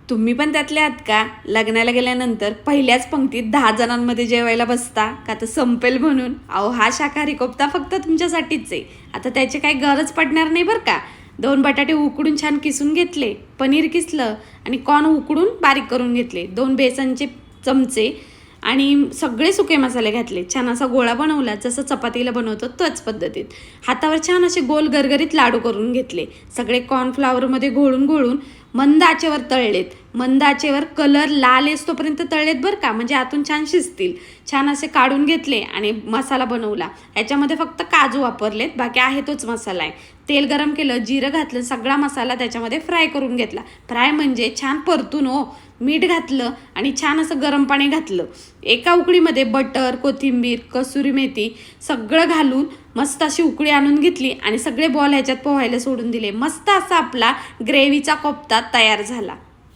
तुम्ही पण त्यातले आहात का? लग्नाला गेल्यानंतर पहिल्याच पंक्तीत 10 जणांमध्ये जेवायला बसता का तर संपेल म्हणून? अहो हा शाकाहारी कोफ्ता फक्त तुमच्यासाठीच आहे. आता त्याची काही गरज पडणार नाही बरं का. 2 बटाटे उकडून छान किसून घेतले, पनीर किसलं आणि कॉर्न उकडून बारीक करून घेतले, 2 बेसनचे चमचे आणि सगळे सुके मसाले घातले. छान असा गोळा बनवला, जसं चपातीला बनवतो त्याच पद्धतीत. हातावर छान असे गोल गरगरीत लाडू करून घेतले. सगळे कॉर्नफ्लॉवरमध्ये घोळून मंद आचेवर तळलेत. मंद आचेवर कलर लाल येतोपर्यंत तळलेत बरं का, म्हणजे आतून छान शिजतील. छान असे काढून घेतले आणि मसाला बनवला. याच्यामध्ये फक्त काजू वापरलेत, बाकी आहे तोच मसाला आहे. तेल गरम केलं, जिरं घातलं, सगळा मसाला त्याच्यामध्ये फ्राय करून घेतला. फ्राय म्हणजे छान परतून हो. मीठ घातलं आणि छान असं गरम पाणी घातलं. एका उकडीमध्ये बटर, कोथिंबीर, कसुरी मेथी सगळं घालून मस्त अशी उकळी आणून घेतली आणि सगळे बॉल ह्याच्यात पोहायला सोडून दिले. मस्त असा आपला ग्रेव्हीचा कोफ्ता तयार झाला.